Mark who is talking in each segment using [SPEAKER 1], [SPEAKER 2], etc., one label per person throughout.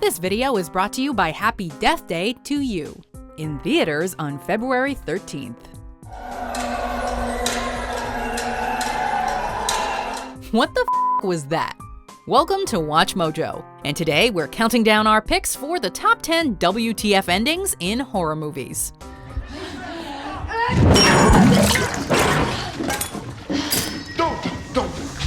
[SPEAKER 1] This video is brought to you by Happy Death Day to You, in theaters on February 13th. What the f*** was that? Welcome to WatchMojo, and today we're counting down our picks for the top 10 WTF endings in horror movies.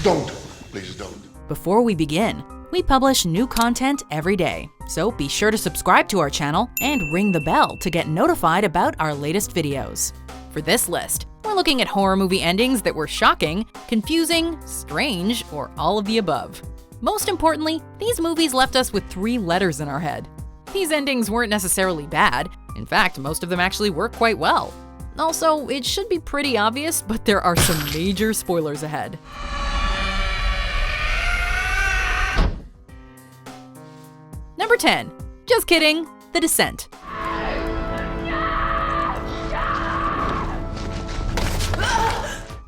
[SPEAKER 2] Don't. Please don't.
[SPEAKER 1] Before we begin, we publish new content every day, so be sure to subscribe to our channel and ring the bell to get notified about our latest videos. For this list, we're looking at horror movie endings that were shocking, confusing, strange, or all of the above. Most importantly, these movies left us with 3 letters in our head. These endings weren't necessarily bad. In fact, most of them actually work quite well. Also, it should be pretty obvious, but there are some major spoilers ahead. Number 10. Just kidding, The Descent.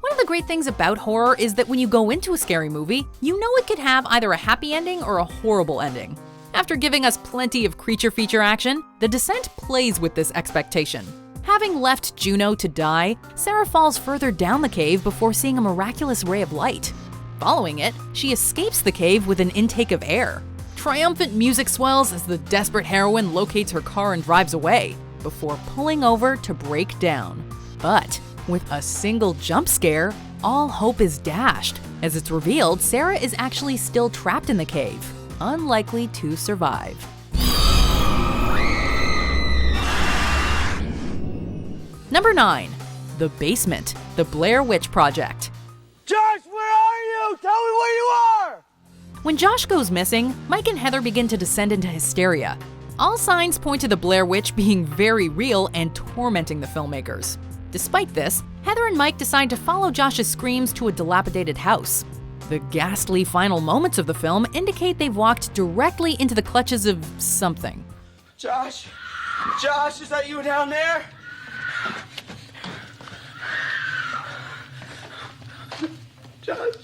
[SPEAKER 1] One of the great things about horror is that when you go into a scary movie, you know it could have either a happy ending or a horrible ending. After giving us plenty of creature feature action, The Descent plays with this expectation. Having left Juno to die, Sarah falls further down the cave before seeing a miraculous ray of light. Following it, she escapes the cave with an intake of air. Triumphant music swells as the desperate heroine locates her car and drives away, before pulling over to break down. But with a single jump scare, all hope is dashed, as it's revealed Sarah is actually still trapped in the cave, unlikely to survive. Number 9. The Basement, The Blair Witch Project.
[SPEAKER 3] Josh, where are you? Tell me where you are!
[SPEAKER 1] When Josh goes missing, Mike and Heather begin to descend into hysteria. All signs point to the Blair Witch being very real and tormenting the filmmakers. Despite this, Heather and Mike decide to follow Josh's screams to a dilapidated house. The ghastly final moments of the film indicate they've walked directly into the clutches of something.
[SPEAKER 3] Josh, is that you down there? Josh.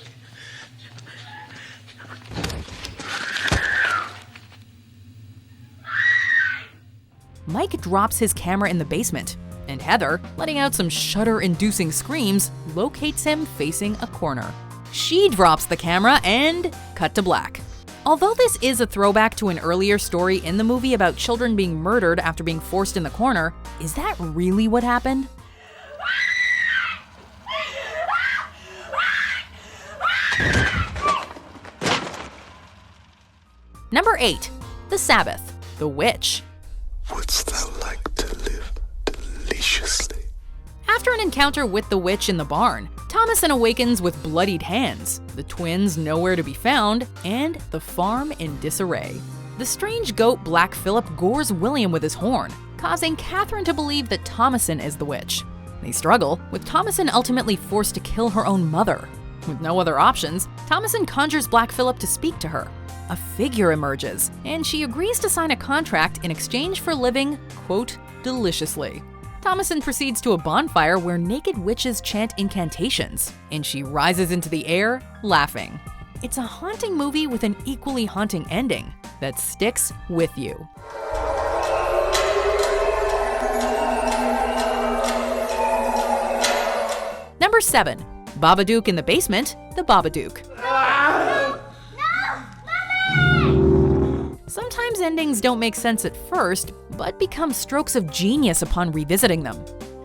[SPEAKER 1] Mike drops his camera in the basement, and Heather, letting out some shudder-inducing screams, locates him facing a corner. She drops the camera and cut to black. Although this is a throwback to an earlier story in the movie about children being murdered after being forced in the corner, is that really what happened? Number 8. The Sabbath, The Witch.
[SPEAKER 2] Wouldst thou like to live deliciously?
[SPEAKER 1] After an encounter with the witch in the barn, Thomason awakens with bloodied hands, the twins nowhere to be found, and the farm in disarray. The strange goat Black Phillip gores William with his horn, causing Catherine to believe that Thomason is the witch. They struggle, with Thomason ultimately forced to kill her own mother. With no other options, Thomason conjures Black Phillip to speak to her. A figure emerges, and she agrees to sign a contract in exchange for living, quote, deliciously. Thomason proceeds to a bonfire where naked witches chant incantations, and she rises into the air, laughing. It's a haunting movie with an equally haunting ending that sticks with you. Number 7. Babadook in the Basement, The Babadook. Sometimes endings don't make sense at first, but become strokes of genius upon revisiting them.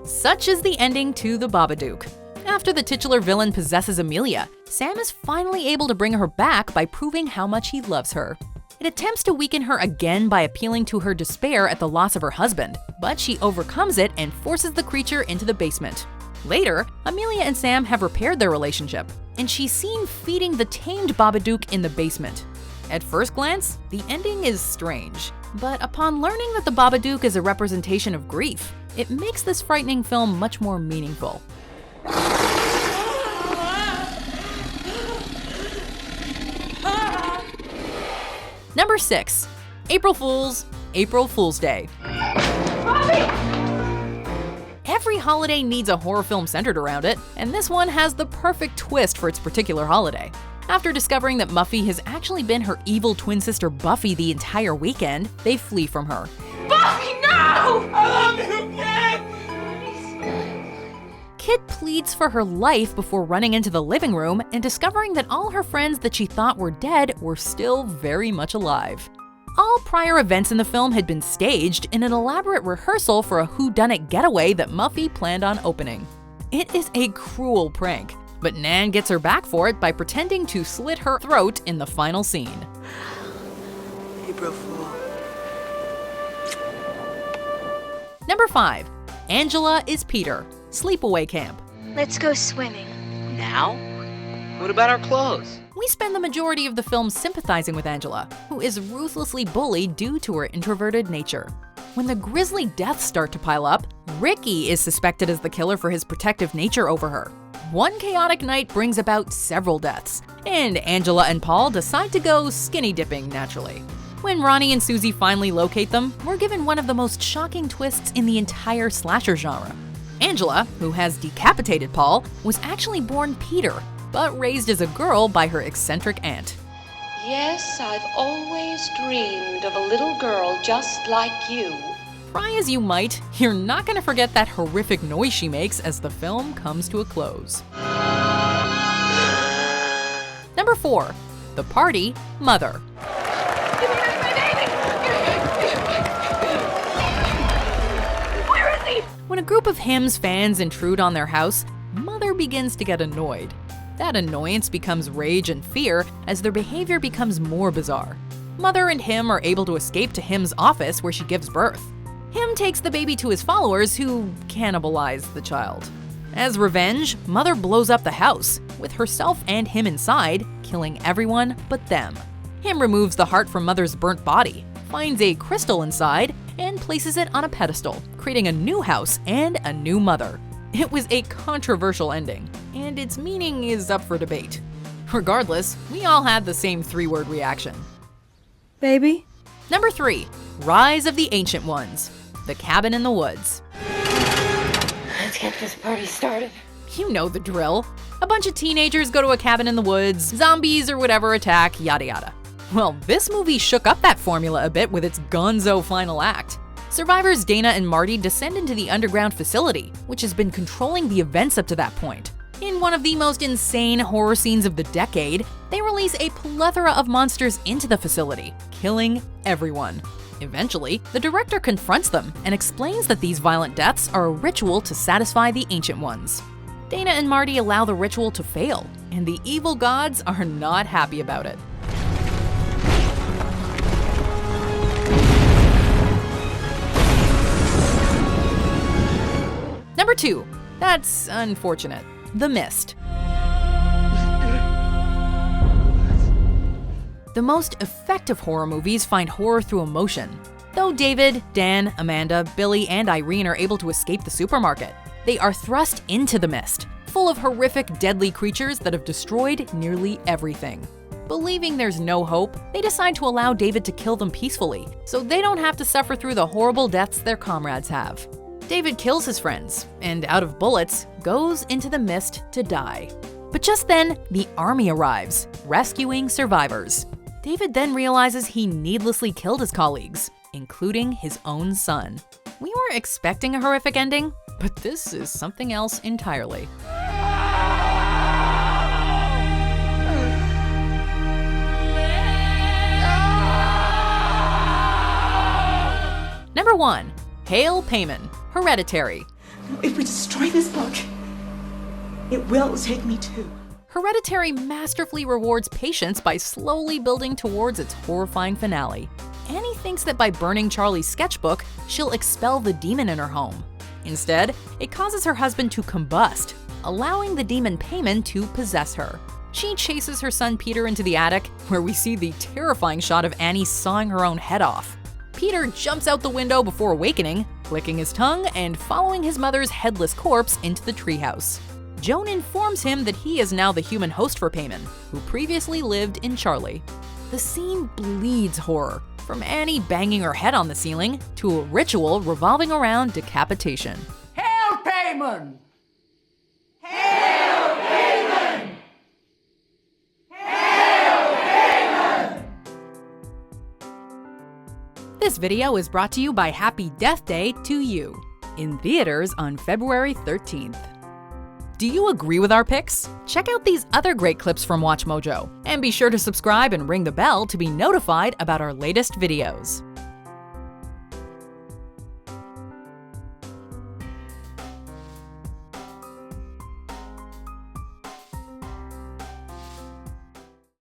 [SPEAKER 1] Such is the ending to The Babadook. After the titular villain possesses Amelia, Sam is finally able to bring her back by proving how much he loves her. It attempts to weaken her again by appealing to her despair at the loss of her husband, but she overcomes it and forces the creature into the basement. Later, Amelia and Sam have repaired their relationship, and she's seen feeding the tamed Babadook in the basement. At first glance, the ending is strange, but upon learning that the Babadook is a representation of grief, it makes this frightening film much more meaningful. Number 6. April Fool's Day. Every holiday needs a horror film centered around it, and this one has the perfect twist for its particular holiday. After discovering that Muffy has actually been her evil twin sister Buffy the entire weekend, they flee from her.
[SPEAKER 3] Buffy, no! I love you, Kid!
[SPEAKER 1] Kit pleads for her life before running into the living room and discovering that all her friends that she thought were dead were still very much alive. All prior events in the film had been staged in an elaborate rehearsal for a whodunit getaway that Muffy planned on opening. It is a cruel prank, but Nan gets her back for it by pretending to slit her throat in the final scene.
[SPEAKER 2] April Fool.
[SPEAKER 1] Number 5. Angela is Peter, Sleepaway Camp.
[SPEAKER 4] Let's go swimming.
[SPEAKER 5] Now? What about our clothes?
[SPEAKER 1] We spend the majority of the film sympathizing with Angela, who is ruthlessly bullied due to her introverted nature. When the grisly deaths start to pile up, Ricky is suspected as the killer for his protective nature over her. One chaotic night brings about several deaths, and Angela and Paul decide to go skinny dipping naturally. When Ronnie and Susie finally locate them, we're given one of the most shocking twists in the entire slasher genre. Angela, who has decapitated Paul, was actually born Peter, but raised as a girl by her eccentric aunt.
[SPEAKER 6] Yes, I've always dreamed of a little girl just like you.
[SPEAKER 1] Try as you might, you're not going to forget that horrific noise she makes as the film comes to a close. Number 4. The Party, Mother.
[SPEAKER 3] Where is he?
[SPEAKER 1] When a group of Hymns fans intrude on their house, Mother begins to get annoyed. That annoyance becomes rage and fear as their behavior becomes more bizarre. Mother and Hym are able to escape to Hym's office where she gives birth. Hym takes the baby to his followers who cannibalize the child. As revenge, Mother blows up the house, with herself and Hym inside, killing everyone but them. Hym removes the heart from Mother's burnt body, finds a crystal inside, and places it on a pedestal, creating a new house and a new mother. It was a controversial ending, and its meaning is up for debate. Regardless, we all had the same 3-word reaction.
[SPEAKER 7] Baby?
[SPEAKER 1] Number 3. Rise of the Ancient Ones. The Cabin in the Woods.
[SPEAKER 6] Let's get this party started.
[SPEAKER 1] You know the drill. A bunch of teenagers go to a cabin in the woods, zombies or whatever attack, yada yada. Well, this movie shook up that formula a bit with its gonzo final act. Survivors Dana and Marty descend into the underground facility, which has been controlling the events up to that point. In one of the most insane horror scenes of the decade, they release a plethora of monsters into the facility, killing everyone. Eventually, the director confronts them and explains that these violent deaths are a ritual to satisfy the Ancient Ones. Dana and Marty allow the ritual to fail, and the evil gods are not happy about it. Number 2. That's unfortunate. The Mist. The most effective horror movies find horror through emotion. Though David, Dan, Amanda, Billy, and Irene are able to escape the supermarket, they are thrust into the mist, full of horrific, deadly creatures that have destroyed nearly everything. Believing there's no hope, they decide to allow David to kill them peacefully, so they don't have to suffer through the horrible deaths their comrades have. David kills his friends, and out of bullets, goes into the mist to die. But just then, the army arrives, rescuing survivors. David then realizes he needlessly killed his colleagues, including his own son. We weren't expecting a horrific ending, but this is something else entirely. Number 1. Hail Payman, Hereditary.
[SPEAKER 8] If we destroy this book, it will take me too.
[SPEAKER 1] Hereditary masterfully rewards patience by slowly building towards its horrifying finale. Annie thinks that by burning Charlie's sketchbook, she'll expel the demon in her home. Instead, it causes her husband to combust, allowing the demon Payman to possess her. She chases her son Peter into the attic, where we see the terrifying shot of Annie sawing her own head off. Peter jumps out the window before awakening, clicking his tongue and following his mother's headless corpse into the treehouse. Joan informs him that he is now the human host for Payman, who previously lived in Charlie. The scene bleeds horror, from Annie banging her head on the ceiling to a ritual revolving around decapitation.
[SPEAKER 3] Hail Payman! Hail Payman! Hail
[SPEAKER 1] This video is brought to you by Happy Death Day to You, in theaters on February 13th. Do you agree with our picks? Check out these other great clips from WatchMojo, and be sure to subscribe and ring the bell to be notified about our latest videos.